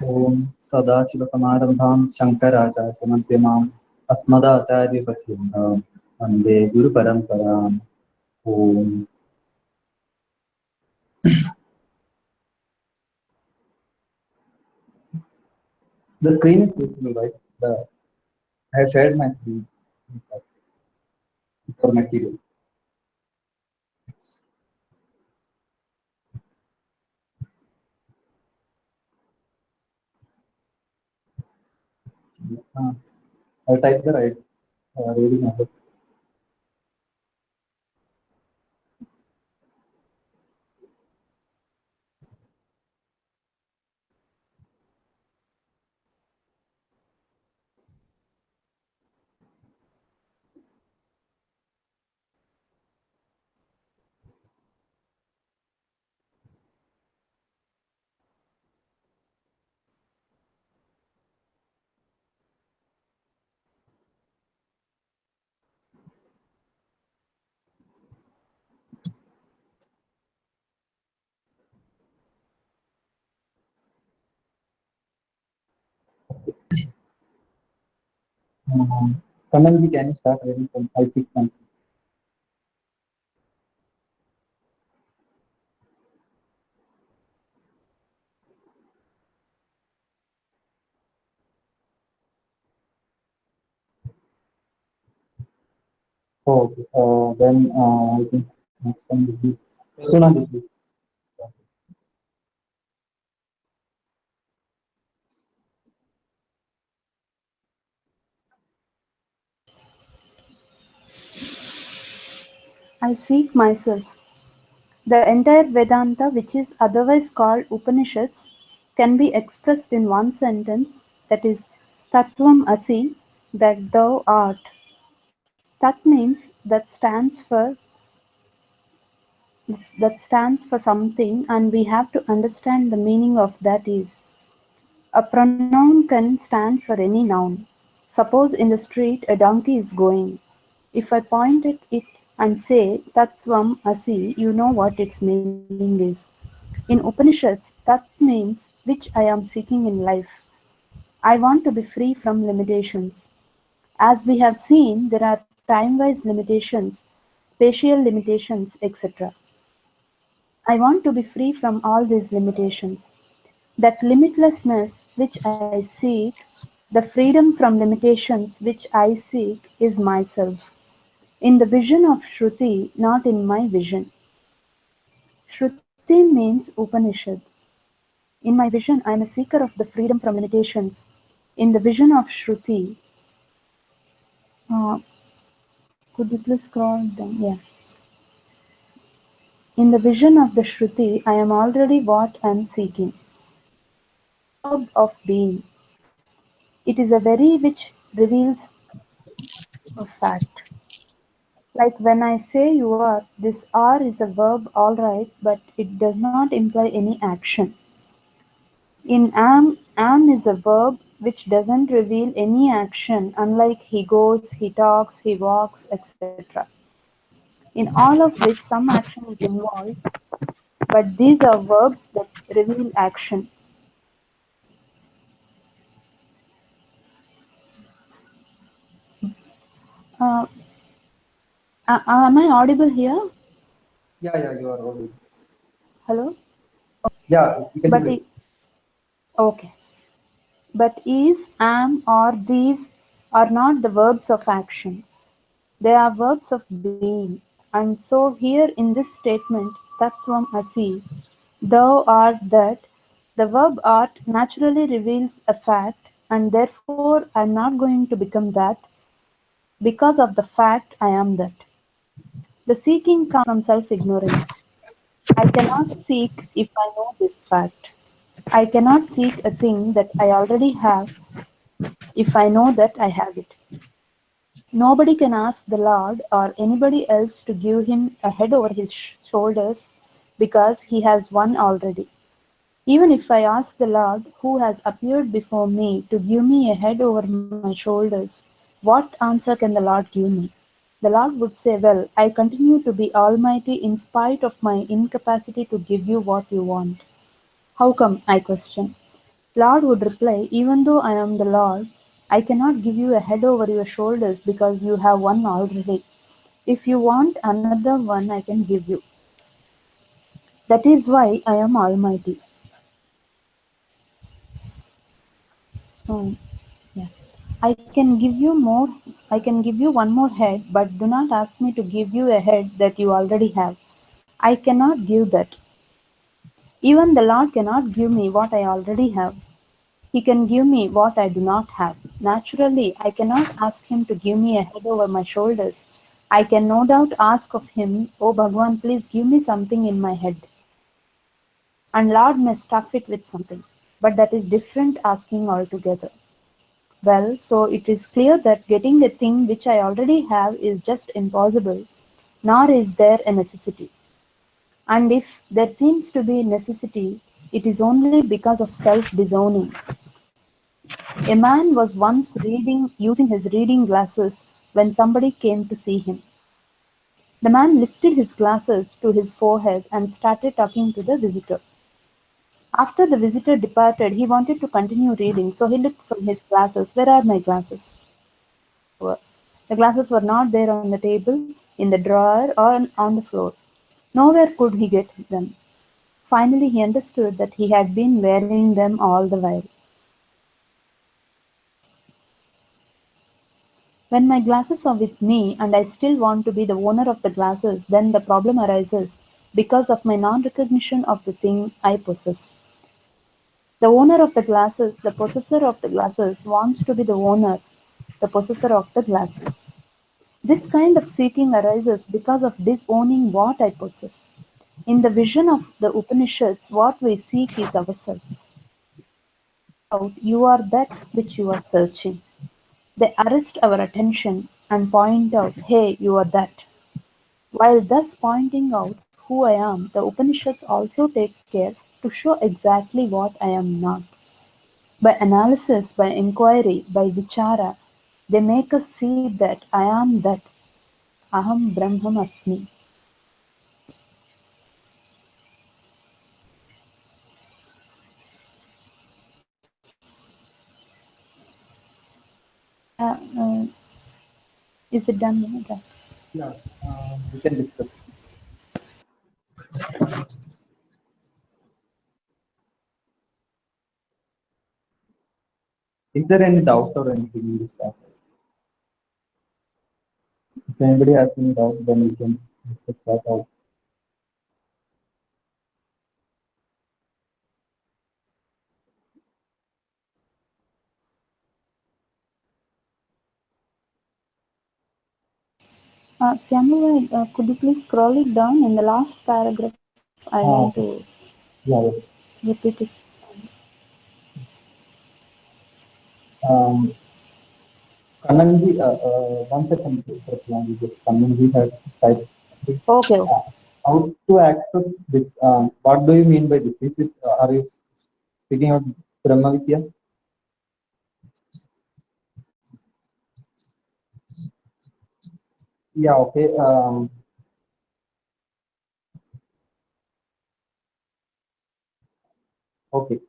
ओम सदाशिवसमारम्भां शङ्कराचार्यमध्यमाम् अस्मदाचार्यपर्यन्तां वन्दे गुरुपरम्पराम्। ओम. The screen is visible, right? I have shared my screen for material. I'll type the right reading of it. Kananji, can you start reading from 5, 6 months? Oh, okay. Then I think next time will be Sunandi, please. I seek myself. The entire Vedanta, which is otherwise called Upanishads, can be expressed in one sentence, that is, Tattvam Asi, that thou art. Tat means that stands for something, and we have to understand the meaning of that is. A pronoun can stand for any noun. Suppose in the street a donkey is going. If I point at it and say Tattvam Asi, you know what its meaning is. In Upanishads, Tat means which I am seeking in life. I want to be free from limitations. As we have seen, there are time-wise limitations, spatial limitations, etc. I want to be free from all these limitations. That limitlessness which I seek, the freedom from limitations which I seek, is myself. In the vision of Shruti, not in my vision. Shruti means Upanishad. In my vision, I am a seeker of the freedom from limitations. In the vision of Shruti, uh, could you please scroll down? Yeah. In the vision of the Shruti, I am already what I am seeking. Verb of being. It is a very which reveals a fact. Like when I say you are, this are is a verb, alright, but it does not imply any action. In am is a verb which doesn't reveal any action, unlike he goes, he talks, he walks, etc. In all of which some action is involved, but these are verbs that reveal action. Uh, am I audible here? Yeah, you are audible. Hello? Yeah, you can But do it. okay. But is, am, or these are not the verbs of action. They are verbs of being. And so here in this statement, Tattvam Asi, thou art that, the verb art naturally reveals a fact, and therefore I am not going to become that because of the fact I am that. The seeking comes from self-ignorance. I cannot seek if I know this fact. I cannot seek a thing that I already have if I know that I have it. Nobody can ask the Lord or anybody else to give him a head over his shoulders because he has one already. Even if I ask the Lord who has appeared before me to give me a head over my shoulders, what answer can the Lord give me? The Lord would say, well, I continue to be almighty in spite of my incapacity to give you what you want. How come, I question? Lord would reply, even though I am the Lord, I cannot give you a head over your shoulders because you have one already. If you want another one, I can give you. That is why I am Almighty. Hmm, yeah. I can give you more. I can give you one more head, but do not ask me to give you a head that you already have. I cannot give that. Even the Lord cannot give me what I already have. He can give me what I do not have. Naturally, I cannot ask him to give me a head over my shoulders. I can no doubt ask of him, "Oh Bhagwan, please give me something in my head." And Lord may stuff it with something. But that is different asking altogether. Well, so it is clear that getting a thing which I already have is just impossible, nor is there a necessity. And if there seems to be necessity, it is only because of self-disowning. A man was once using his reading glasses when somebody came to see him. The man lifted his glasses to his forehead and started talking to the visitor. After the visitor departed, he wanted to continue reading, so he looked for his glasses. Where are my glasses? The glasses were not there on the table, in the drawer, or on the floor. Nowhere could he get them. Finally, he understood that he had been wearing them all the while. When my glasses are with me and I still want to be the owner of the glasses, then the problem arises because of my non-recognition of the thing I possess. The owner of the glasses, the possessor of the glasses, wants to be the owner, the possessor of the glasses. This kind of seeking arises because of disowning what I possess. In the vision of the Upanishads, what we seek is ourselves. Out, you are that which you are searching. They arrest our attention and point out, hey, you are that. While thus pointing out who I am, the Upanishads also take care to show exactly what I am not. By analysis, by inquiry, by vichara, they make us see that I am that. Aham Brahman Asmi. Yeah, is it done? Right. Yeah, we can discuss. Is there any doubt or anything in this topic? If anybody has any doubt, then we can discuss that out. Syamala, could you please scroll it down in the last paragraph? I want to Yeah, yeah. repeat it. Um, Kananji, one second, Prasad, this Kananji had typed something. Okay, okay. How to access this? What do you mean by this? Is it, are you speaking of Brahma Vidya? Yeah, okay. Okay.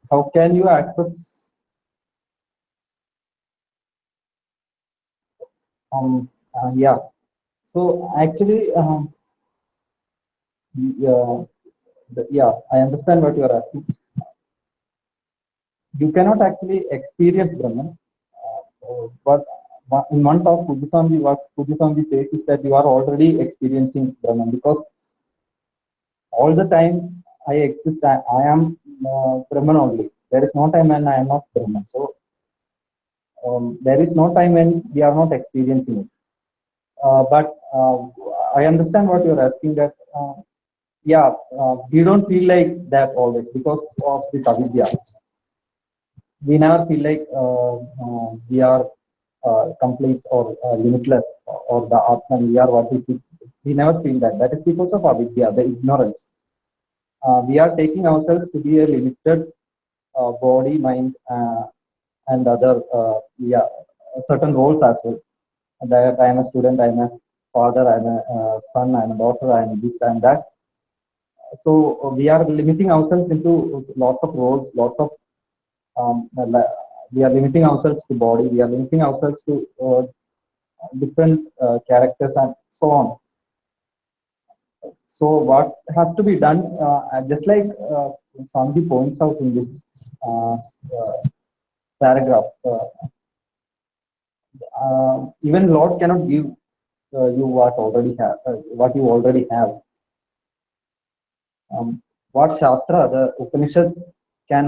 How can you access? Yeah. So actually, yeah, yeah, I understand what you are asking. You cannot actually experience Brahman, but in one talk, Pujaswami, what Pujaswami says is that you are already experiencing Brahman because all the time I exist, I am Brahman only. There is no time when I am not Brahman. So there is no time when we are not experiencing it. But I understand what you're asking that, yeah, we don't feel like that always because of this avidya. We never feel like we are complete or limitless or the Atman, we are what we see. We never feel that. That is because of avidya, the ignorance. We are taking ourselves to be a limited body, mind, and other yeah, certain roles as well. That I am a student, I am a father, I am a son, I am a daughter, I am this and that. So we are limiting ourselves into lots of roles, lots of we are limiting ourselves to body, we are limiting ourselves to different characters and so on. So what has to be done, just like Sandhi points out in this uh, uh, paragraph, even Lord cannot give you what you already have. What Shastra, the Upanishads can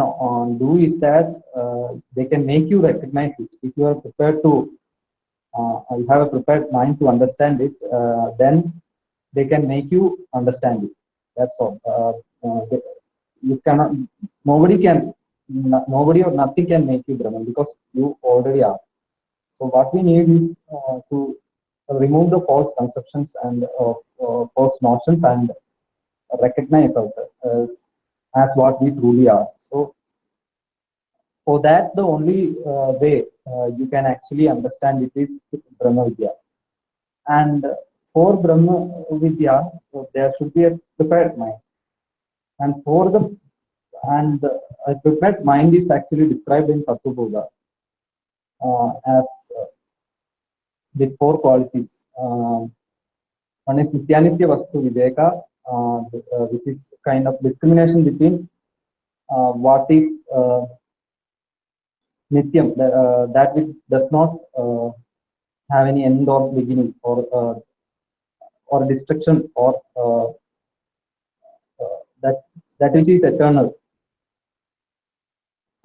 do is that they can make you recognize it. If you are prepared to, you have a prepared mind to understand it, then they can make you understand it. That's all. You cannot, nobody can, nobody or nothing can make you Brahman because you already are. So what we need is to remove the false conceptions and false notions and recognize ourselves as what we truly are. So for that, the only way you can actually understand it is Brahma Vidya. And for Brahma Vidya, there should be a prepared mind. And for the and a prepared mind is actually described in Tattva Bodha as with four qualities. One is Nityanitya Vastu Viveka, which is kind of discrimination between what is Nityam, that which does not have any end or beginning, or destruction, or that that which is eternal,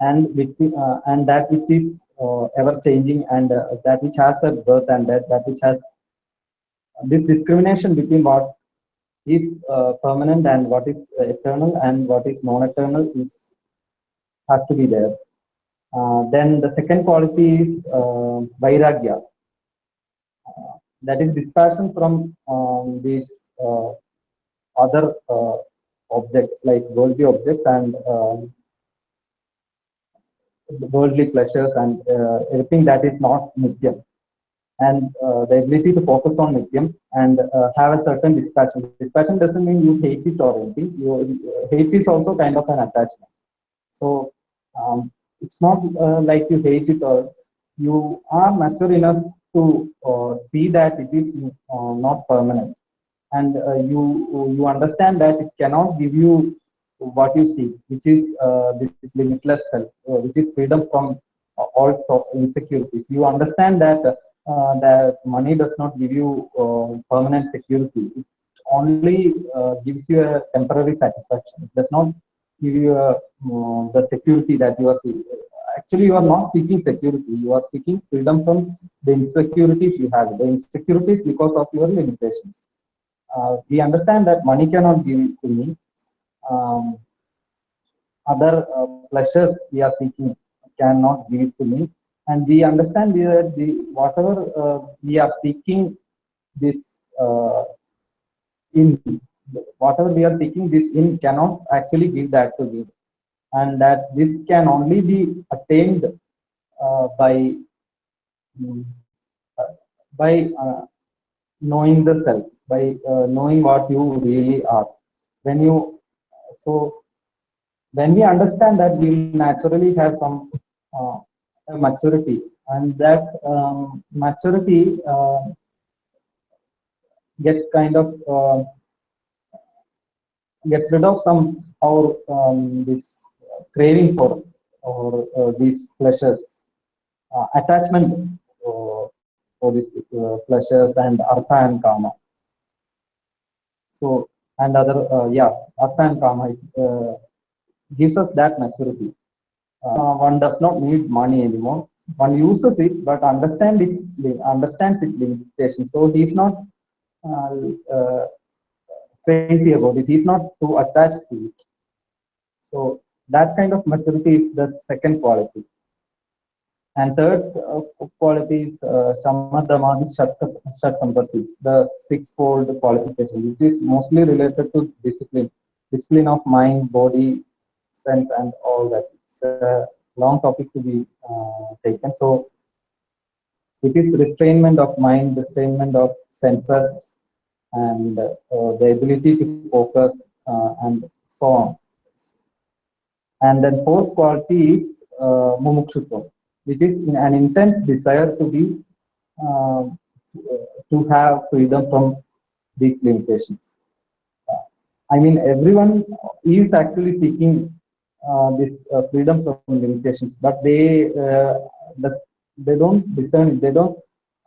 and that which is ever changing, and that which has a birth and death, that which has this discrimination between what is permanent and what is eternal and what is non-eternal is has to be there. Then the second quality is vairagya, that is dispassion from these other objects like worldly objects and worldly pleasures and everything that is not Nityam. And the ability to focus on Nityam and have a certain dispassion. Dispassion doesn't mean you hate it or anything. Hate is also kind of an attachment. So it's not like you hate it, or you are mature enough to see that it is not permanent, and you understand that it cannot give you what you seek, which is this limitless self, which is freedom from all insecurities. You understand that that money does not give you permanent security. It only gives you a temporary satisfaction. It does not give you the security that you are seeking. Actually, you are not seeking security. You are seeking freedom from the insecurities you have. The insecurities because of your limitations. We understand that money cannot give it to me. Other pleasures we are seeking cannot give it to me, and we understand that whatever we are seeking this in whatever we are seeking this in cannot actually give that to me, and that this can only be attained by mm, uh, by knowing the self, by knowing what you really are. When you so when we understand that, we will naturally have some uh, maturity, and that maturity gets kind of gets rid of some our this craving for or these pleasures, attachment for these pleasures and artha and kama. So and other artha and kama, it gives us that maturity. One does not need money anymore. One uses it, but understands its limitations. So he's not uh, uh, crazy about it. He's not too attached to it. So that kind of maturity is the second quality. And third quality is Samadhamadi Shat Sampattis, the sixfold qualification, which is mostly related to discipline, discipline of mind, body, sense, and all that. It's a long topic to be taken. So it is restrainment of mind, restrainment of senses, and the ability to focus and so on. And then fourth quality is mumukshutvam, which is an intense desire to be uh, to have freedom from these limitations. I mean, everyone is actually seeking this freedom from limitations, but they don't discern it. They don't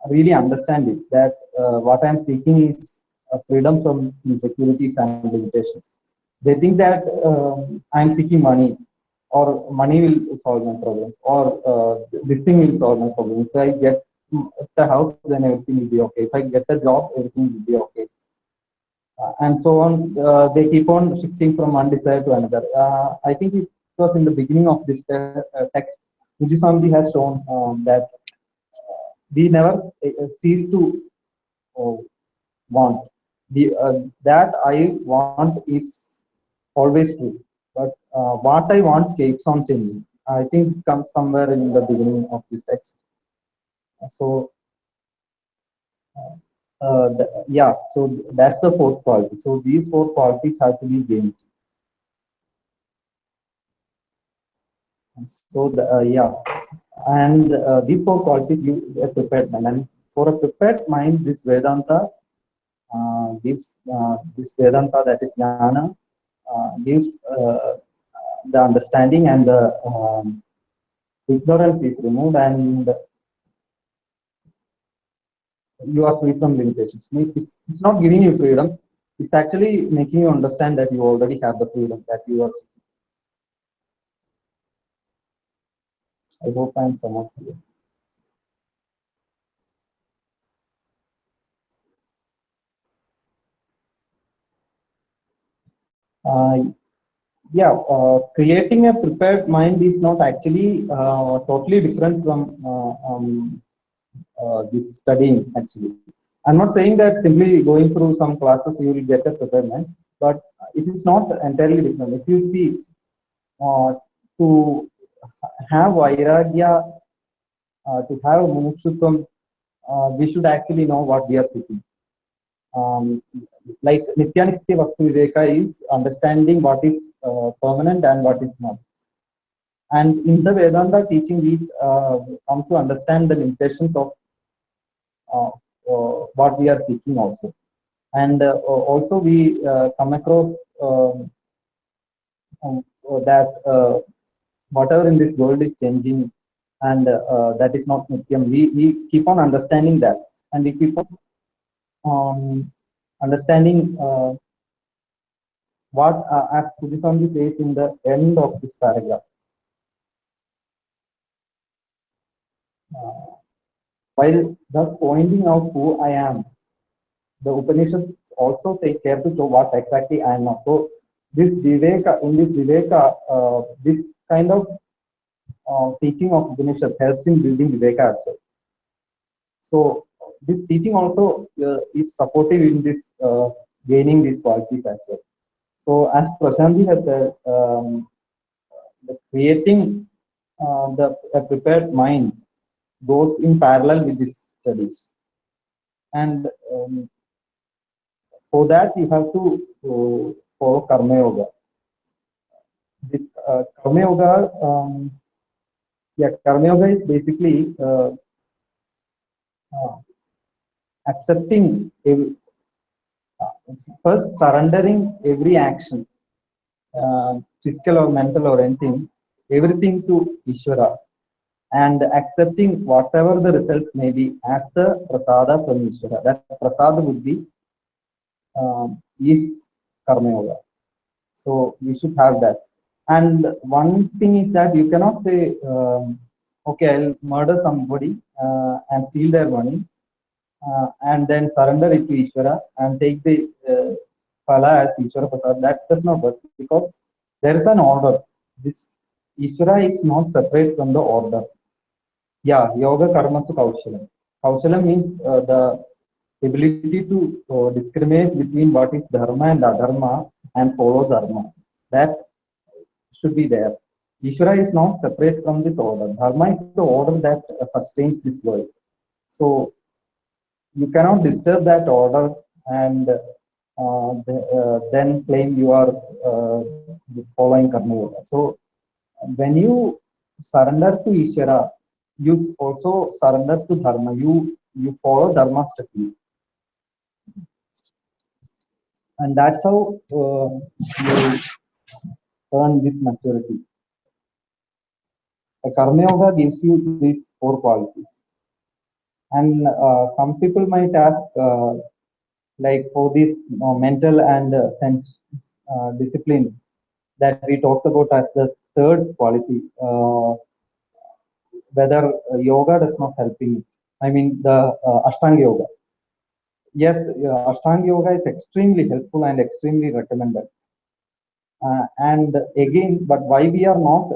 really understand it. That what I'm seeking is freedom from insecurities and limitations. They think that I'm seeking money, or money will solve my problems, or this thing will solve my problem. If I get the house, then everything will be okay. If I get a job, everything will be okay, and so on. They keep on shifting from one desire to another. I think it was in the beginning of this text, Mujiswami has shown that we never cease to uh, want. That I want is always true, but what I want keeps on changing. I think it comes somewhere in the beginning of this text. So yeah, so that's the fourth quality. So these four qualities have to be gained. So yeah, and these four qualities give a prepared mind. And for a prepared mind, this Vedanta gives this Vedanta, that is Jnana, gives the understanding, and the ignorance is removed, and you are free from limitations. It's not giving you freedom. It's actually making you understand that you already have the freedom that you are seeking. I hope I'm somewhat clear. Uh, yeah, creating a prepared mind is not actually totally different from this studying. Actually, I'm not saying that simply going through some classes you will get a prepared mind, but it is not entirely different. If you see, uh, to have vairagya, to have mumukshutvam, we should actually know what we are seeking. Um, like Nityanistya Vastu Viveka is understanding what is permanent and what is not. And in the Vedanta teaching, we come to understand the limitations of uh, what we are seeking also. And also we come across that whatever in this world is changing, and that is not Nityam. We keep on understanding that, and we keep on understanding what, as Pudiswami says in the end of this paragraph, uh, while thus pointing out who I am, the Upanishads also take care to show what exactly I am not. So this Viveka, in this Viveka, this kind of teaching of Upanishads helps in building Viveka as well. So this teaching also is supportive in this gaining these qualities as well. So as Prashanti has said, creating a prepared mind goes in parallel with these studies. And for that, you have to follow Karma Yoga. This Karma Yoga, yeah, Karma Yoga is basically uh, accepting, first surrendering every action, physical or mental or anything, everything to Ishvara, and accepting whatever the results may be as the prasada from Ishvara. That prasada buddhi is Karma Yoga. So we should have that. And one thing is that you cannot say, okay, I'll murder somebody and steal their money and then surrender it to Ishvara and take the phala as Ishvara Prasad. That does not work because there is an order. This Ishvara is not separate from the order. Yeah, yoga karma su kaushalam. Kaushalam means the ability to discriminate between what is dharma and adharma and follow dharma. That should be there. Ishvara is not separate from this order. Dharma is the order that sustains this world. So you cannot disturb that order and then claim you are following Karma Yoga. So when you surrender to Ishvara, you also surrender to Dharma. You follow Dharma strictly, and that's how you earn this maturity. The Karma Yoga gives you these four qualities, and some people might ask, like for this mental and sense discipline that we talked about as the third quality, whether yoga does not help in it. I mean the Ashtanga yoga. Yes, Ashtanga yoga is extremely helpful and extremely recommended. And again, but why we are not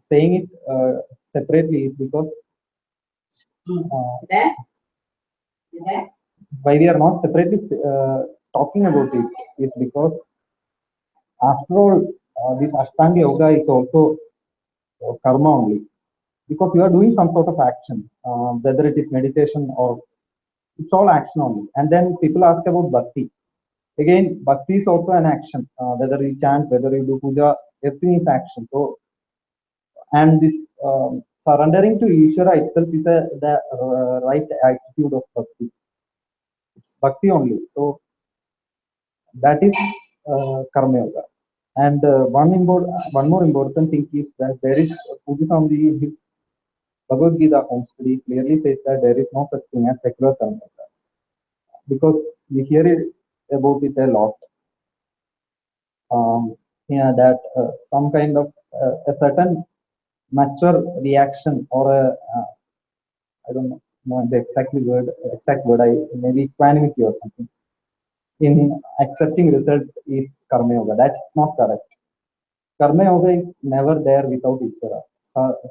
saying it separately is because why we are not separately talking about it is because after all, this Ashtanga yoga is also karma only, because you are doing some sort of action, whether it is meditation or it's all action only. And then people ask about bhakti. Again, bhakti is also an action. Whether you chant, whether you do puja, everything is action. So, and this surrendering to Ishvara itself is the right attitude of bhakti. It's bhakti only. So that is karma yoga. And one more important thing is that there is Pujaswami in his Bhagavad Gita home study clearly says that there is no such thing as secular karma yoga, because we hear it about it a lot. Yeah, that some kind of a certain mature reaction or a I don't know the exact word, I maybe equanimity or something in accepting result is karma yoga. That's not correct. Karma yoga is never there without Ishvara.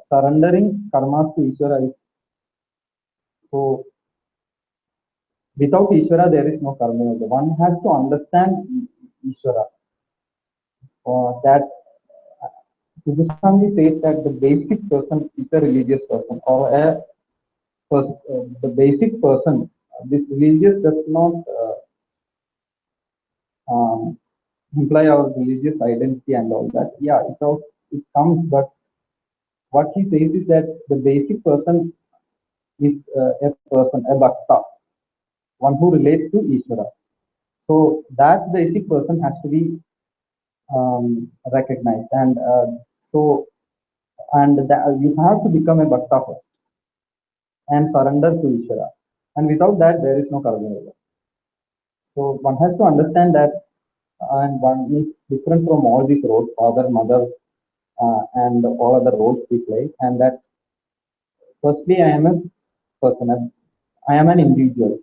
Surrendering karmas to Ishvara is so. Without Ishvara, there is no karma yoga. One has to understand Ishvara. That Pujaswami says that the basic person is a religious person, or the basic person. This religious does not um, imply our religious identity and all that. Yeah, it comes, but what he says is that the basic person is a person, a bhakta, one who relates to Ishvara. So that basic person has to be recognized, and so and you have to become a bhakta first and surrender to Ishvara. And without that, there is no karma yoga. So one has to understand that, and one is different from all these roles, father, mother, and all other roles we play. And that firstly, I am a person, I am an individual,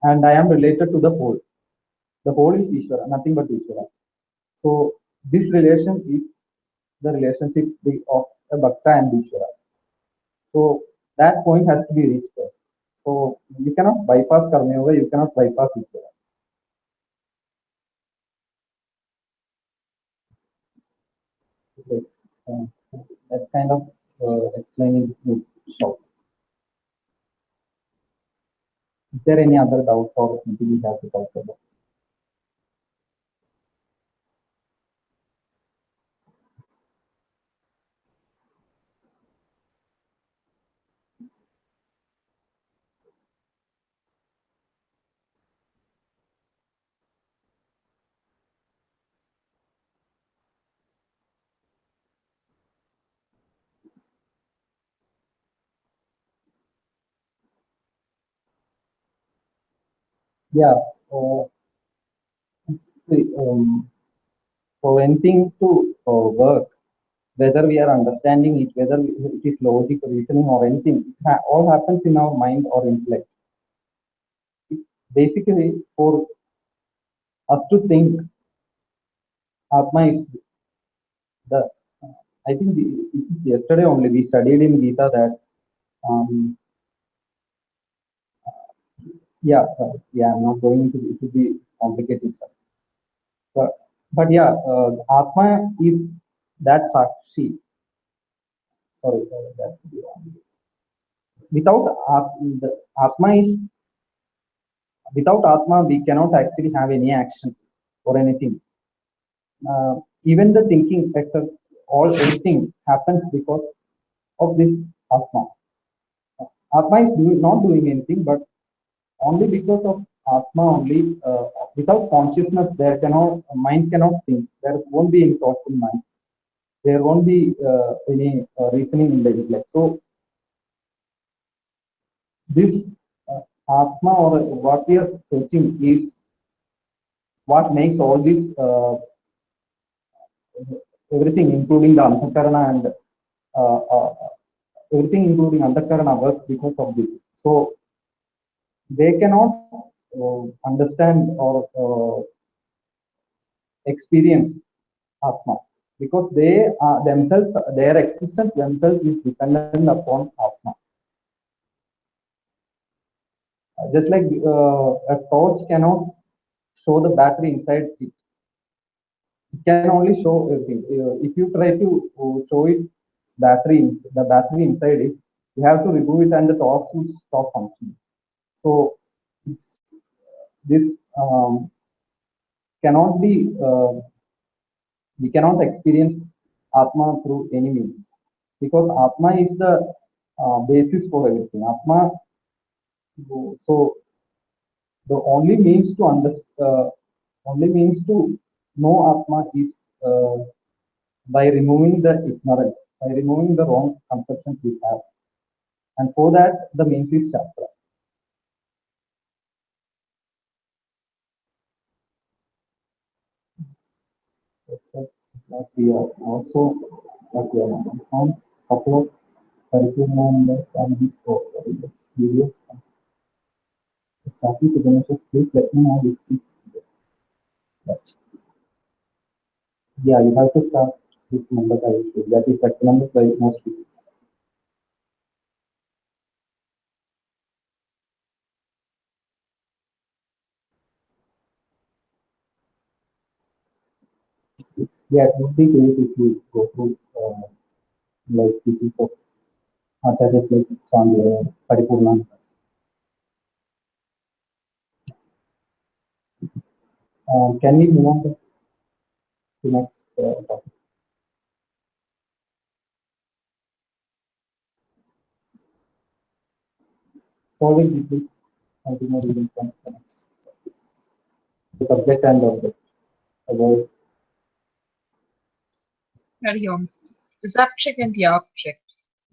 and I am related to the whole. The whole is Ishvara, nothing but Ishvara. So this relation is the relationship of a bhakta and Ishvara. So that point has to be reached first. So you cannot bypass karma yoga, you cannot bypass Ishvara. Okay. So that's kind of explaining it short. Is there any other doubt or anything we have to talk about? Yeah. Uh, see, for anything to work, whether we are understanding it, whether it is logic, reasoning, or anything, all happens in our mind or intellect. Basically, for us to think, Atma is the. I think it is yesterday only we studied in Gita that. Yeah, yeah. I'm not going to be complicated stuff. But yeah, Atma is that Sakshi. Sorry, that would be wrong. Without the Atma is without Atma, we cannot actually have any action or anything. even the thinking, except all everything happens because of this Atma. Atma is not doing anything, but only because of Atma only. Without consciousness, there cannot mind cannot think. There won't be any thoughts in mind. There won't be any reasoning in the intellect. So this Atma, or what we are searching, is what makes all this everything, including the Antakarana and everything, including Antakarana, works because of this. So they cannot understand or experience Atma because they themselves, their existence themselves is dependent upon Atma. Just like a torch cannot show the battery inside it. It can only show everything. If you try to show it the battery inside it, you have to remove it and the torch will stop functioning. So this cannot be, we cannot experience Atma through any means, because Atma is the basis for everything. Atma, so the only means to understand, only means to know Atma is by removing the ignorance, by removing the wrong conceptions we have. And for that, the means is Shastra. That we are also, that we are found a couple of curriculum and these videos. Starting to finish it, please let me know which is best. Yeah, you have to start with number by issue. That is recommended by most teachers. Yeah, it would be great if you go through like teachings of acharyas like Chandra, Paripurna. Can we move on to the next topic? Solving this continue reading from the next subject and object. About Carry on. The subject and the object.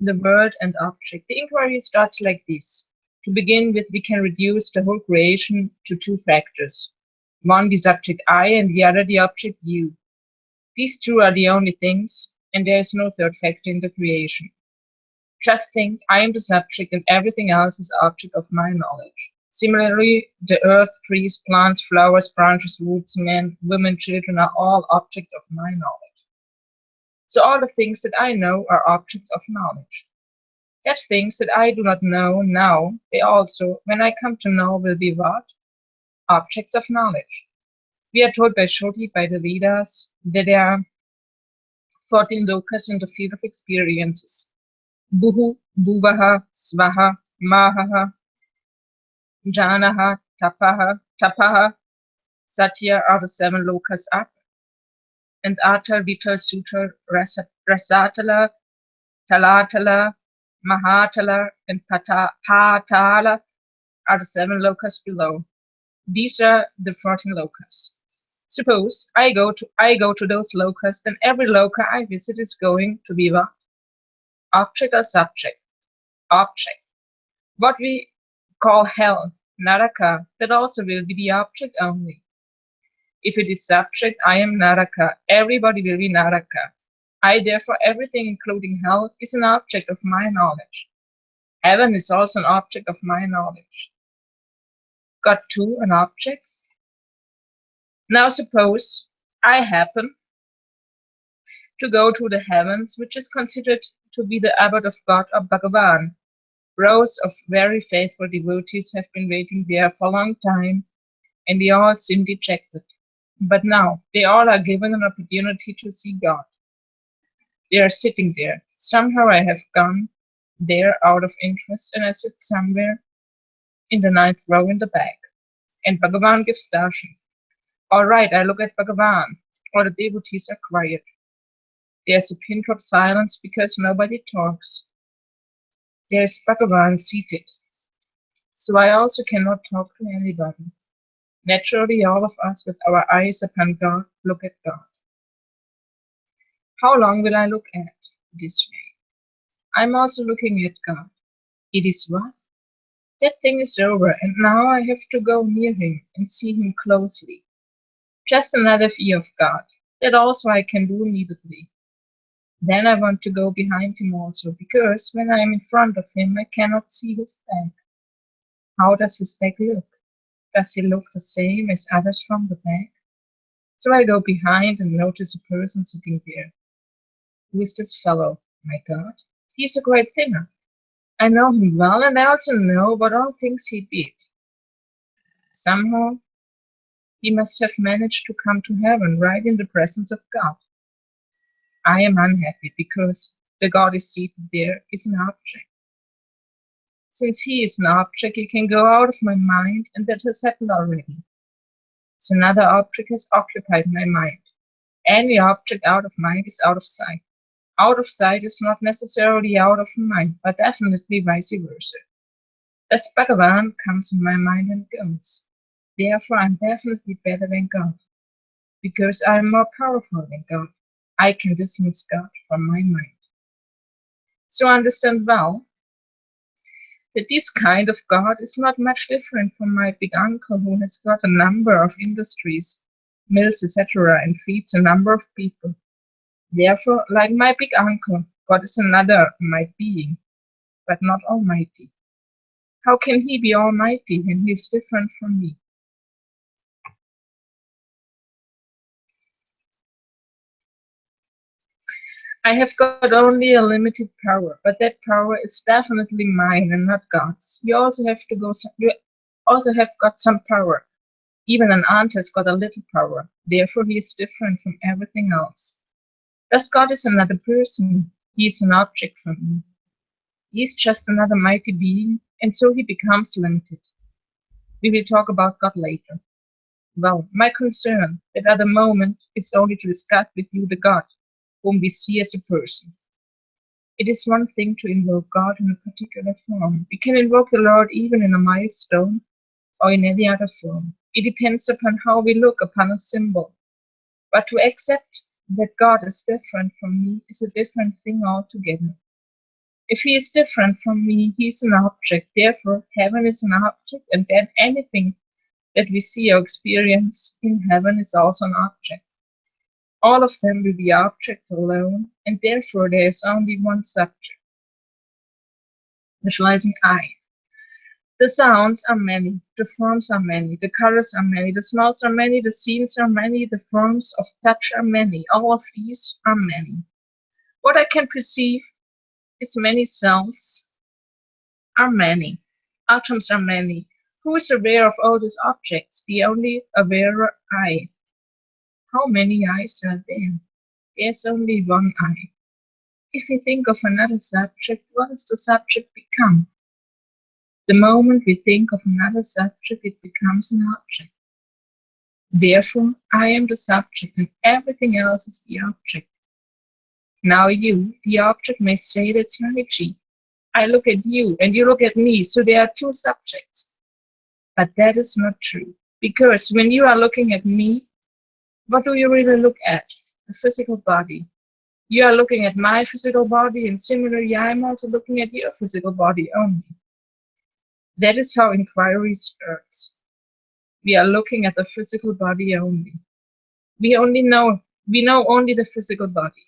The word and object. The inquiry starts like this. To begin with, we can reduce the whole creation to two factors. One, the subject I, and the other, the object you. These two are the only things, and there is no third factor in the creation. Just think, I am the subject and everything else is object of my knowledge. Similarly, the earth, trees, plants, flowers, branches, roots, men, women, children are all objects of my knowledge. So all the things that I know are objects of knowledge. Yet things that I do not know now, they also, when I come to know, will be what? Objects of knowledge. We are told by Shruti, by the Vedas, that there are 14 lokas in the field of experiences. Buhu, Bhuvaha, Svaha, Mahaha, Janaha, Tapaha, Satya are the 7 lokas up, and Atal, Vital, Sutal, Rasatala, Talatala, Mahatala, and Patala are the 7 lokas below. These are the 14 lokas. Suppose I go to those lokas, then every loka I visit is going to be what? Object or subject? Object. What we call hell, Naraka, that also will be the object only. If it is subject, I am Naraka. Everybody will be Naraka. I, therefore, everything including hell is an object of my knowledge. Heaven is also an object of my knowledge. God too, an object? Now suppose I happen to go to the heavens, which is considered to be the abode of God or Bhagavan. Rows of very faithful devotees have been waiting there for a long time, and they all seem dejected. But now they all are given an opportunity to see God. They are sitting there. Somehow I have gone there out of interest, and I sit somewhere in the 9th row in the back. And Bhagavan gives darshan. All right, I look at Bhagavan. or the devotees are quiet. There's a pin drop silence because nobody talks. There's Bhagavan seated. So I also cannot talk to anybody. Naturally, all of us with our eyes upon God look at God. How long will I look at this way? I'm also looking at God. It is what? That thing is over, and now I have to go near him and see him closely. Just another view of God. That also I can do immediately. Then I want to go behind him also, because when I am in front of him, I cannot see his back. How does his back look? Does he look the same as others from the back? So I go behind and notice a person sitting there. Who is this fellow? My God, he is a great thinner. I know him well, and I also know what all things he did. Somehow, he must have managed to come to heaven right in the presence of God. I am unhappy because the God is seated there is an object. Since he is an object, he can go out of my mind, and that has happened already. So another object has occupied my mind. Any object out of mind is out of sight. Out of sight is not necessarily out of mind, but definitely vice versa. Thus Bhagavan comes in my mind and goes. Therefore I am definitely better than God, because I am more powerful than God. I can dismiss God from my mind. So understand well that this kind of God is not much different from my big uncle who has got a number of industries, mills, etc., and feeds a number of people. Therefore, like my big uncle, God is another might being, but not almighty. How can he be almighty when he is different from me? I have got only a limited power, but that power is definitely mine and not God's. You also have got some power. Even an ant has got a little power. Therefore, he is different from everything else. Thus, God is another person. He is an object from me. He is just another mighty being, and so he becomes limited. We will talk about God later. Well, my concern at other moment is only to discuss with you the God whom we see as a person. It is one thing to invoke God in a particular form. We can invoke the Lord even in a milestone or in any other form. It depends upon how we look upon a symbol. But to accept that God is different from me is a different thing altogether. If he is different from me, he is an object. Therefore, heaven is an object, and then anything that we see or experience in heaven is also an object. All of them will be objects alone, and therefore there is only one subject. Visualizing I. The sounds are many, the forms are many, the colors are many, the smells are many, the scenes are many, the forms of touch are many. All of these are many. What I can perceive is many cells are many, atoms are many. Who is aware of all these objects? The only aware I. How many eyes are there? There's only one eye. If we think of another subject, what does the subject become? The moment we think of another subject, it becomes an object. Therefore, I am the subject and everything else is the object. Now you, the object, may say that's very cheap. I look at you and you look at me, so there are two subjects. But that is not true, because when you are looking at me, what do you really look at? The physical body. You are looking at my physical body, and similarly, I am also looking at your physical body only. That is how inquiry starts. We are looking at the physical body only. We know only the physical body.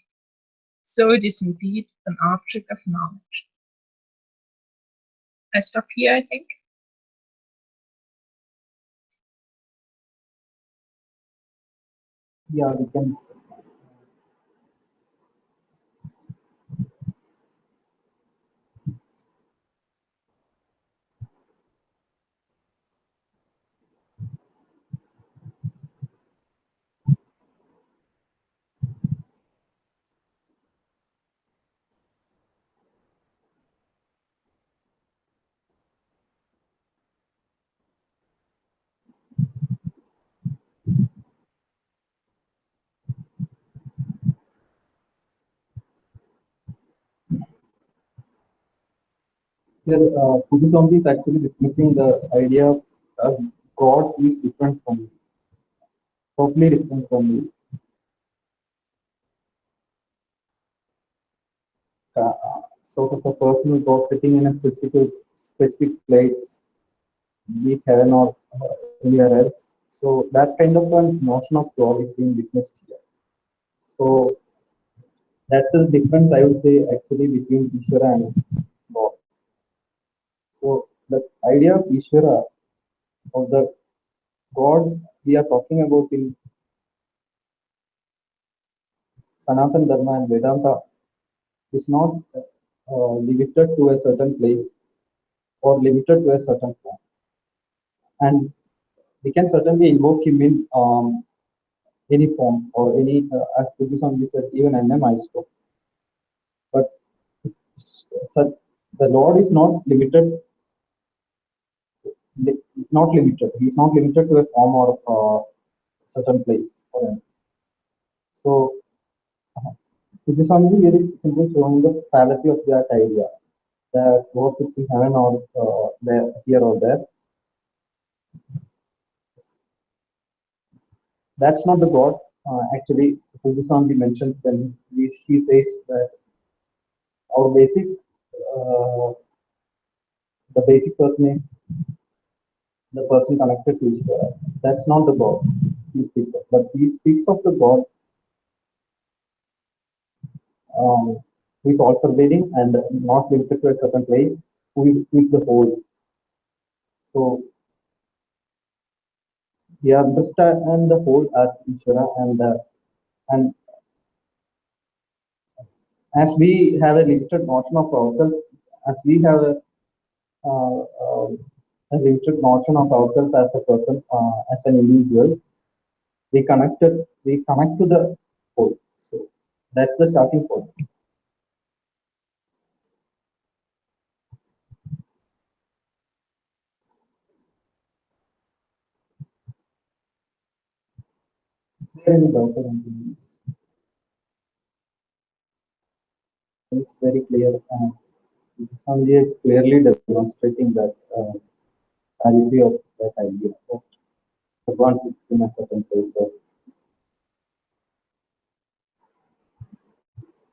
So it is indeed an object of knowledge. I stop here, I think. Yeah, we can discuss. Here, Kujuswami is actually dismissing the idea of God is different from me, totally different from me. Sort of a personal God sitting in a specific place, be it heaven or anywhere else. So that kind of a notion of God is being dismissed here. So that's the difference I would say actually between Ishvara and God. So the idea of Ishvara, of the God we are talking about in Sanatana Dharma and Vedanta, is not limited to a certain place or limited to a certain form. And we can certainly invoke him in any form or any, as Buddhism said, even NMISO. But such, the Lord is not limited, not limited. He is not limited to a form or certain place. So, Buddhism is very simply showing the fallacy of that idea that God sits in heaven or there, here or there. That's not the God. Actually, Buddhism mentions when he says that our uh, the basic person is the person connected to Ishvara. That's not the God he speaks of. But he speaks of the God who is all pervading and not limited to a certain place, who is the whole. So we understand the whole as Ishvara, and as we have a limited notion of ourselves, as we have uh, uh, a limited notion of ourselves as a person, as an individual, we connect to the whole. So that's the starting point. Is there any doubt on this? It's very clear. Sanjay is clearly demonstrating that reality of that idea of the one sits in a certain place. So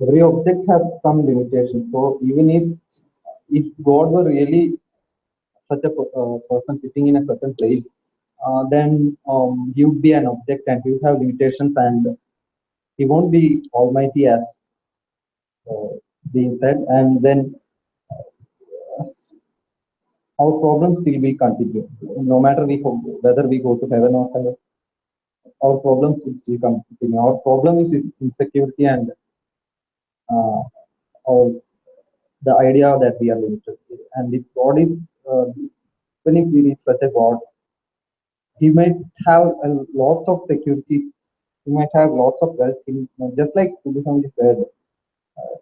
every object has some limitations. So even if God were really such a person sitting in a certain place, then he would be an object and he would have limitations and he won't be almighty as uh, being said. And then uh, our problems will be continued. No matter whether we go to heaven or hell, our problems will still continue. Our problem is insecurity and uh, or the idea that we are limited. And if God is, even if he is such a God, he might have lots of securities. He might have lots of wealth. Just like Buddhism said,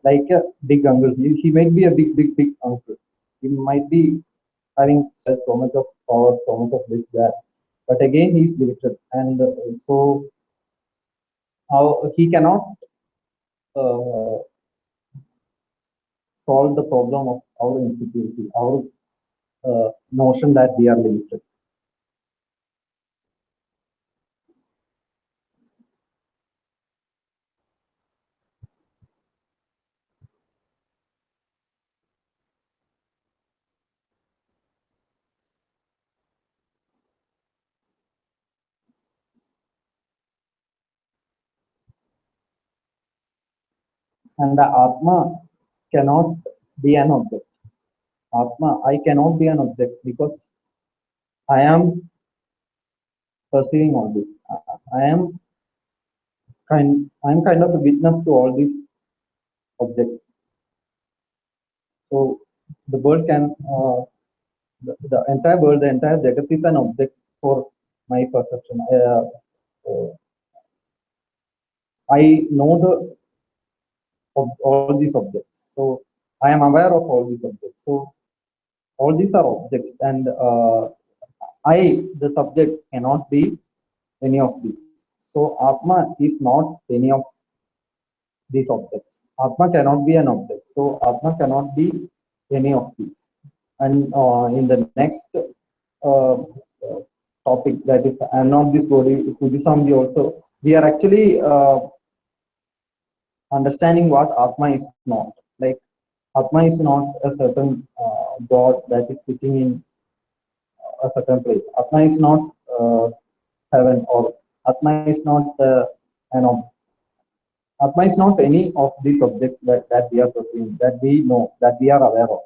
like a big uncle. He might be a big uncle. He might be having so much of power, so much of this, that. But again, he's limited. And so how he cannot uh, solve the problem of our insecurity, our notion that we are limited. And the Atma cannot be an object. Atma, I cannot be an object because I am perceiving all this. I'm kind of a witness to all these objects. So the world can, the entire world, the entire Jagat is an object for my perception. I know of all these objects. So I am aware of all these objects. So all these are objects, and the subject, cannot be any of these. So Atma is not any of these objects. Atma cannot be an object. So Atma cannot be any of these. And in the next topic, that is I am not this body, Kujiswami also, we are actually understanding what Atma is not. Like Atma is not a certain God that is sitting in a certain place. Atma is not heaven, or Atma is not you know, Atma is not any of these objects that we are perceiving, that we know, that we are aware of.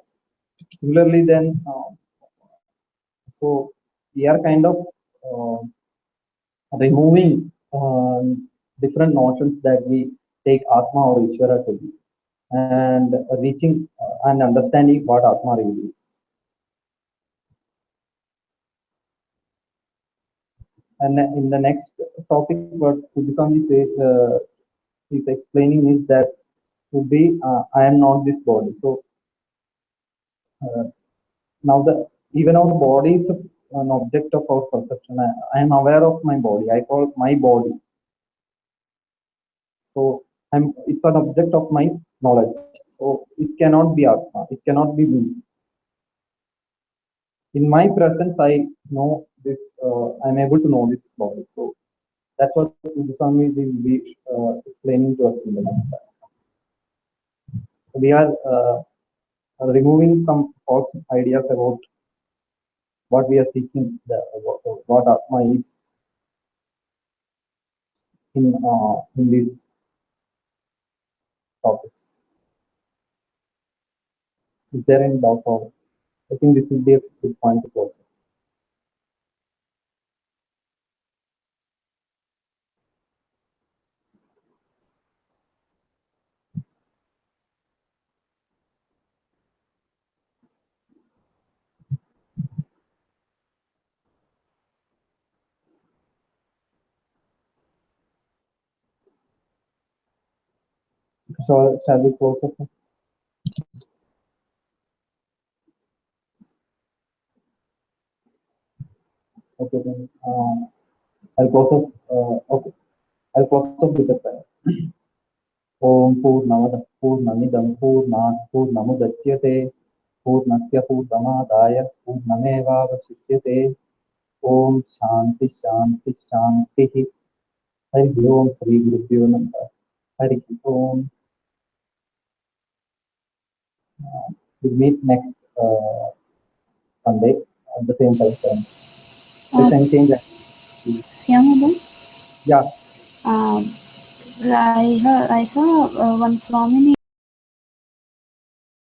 Similarly, then, so we are kind of uh, removing different notions that we take Atma or Ishvara to be, and reaching and understanding what Atma really is. And in the next topic, what Kujiswami is explaining is that to be, I am not this body. So uh, now even our body is an object of our perception. I am aware of my body. I call my body. So it's an object of my knowledge. So it cannot be Atma. It cannot be me. In my presence, I know this. I'm able to know this body. So that's what Swami will be explaining to us in the next part. So we are removing some false ideas about what we are seeking, what Atma is in these topics. Is there any doubt? Or I think this will be a good point to close. So shall we close it? Okay, then I'll close up. Okay, I'll close up with the prayer. Om Purnamada Purnamidam Purnat Purnamudachyate Purnasya Purnamadaya Purnamevavasichyate. Om Shanti Shanti Shanti. Hari Om Sri Gurubhyo Namaha. Hari Om. We'll meet next Sunday at the same time. Please and change. Syamada? Yeah. I saw one Swamini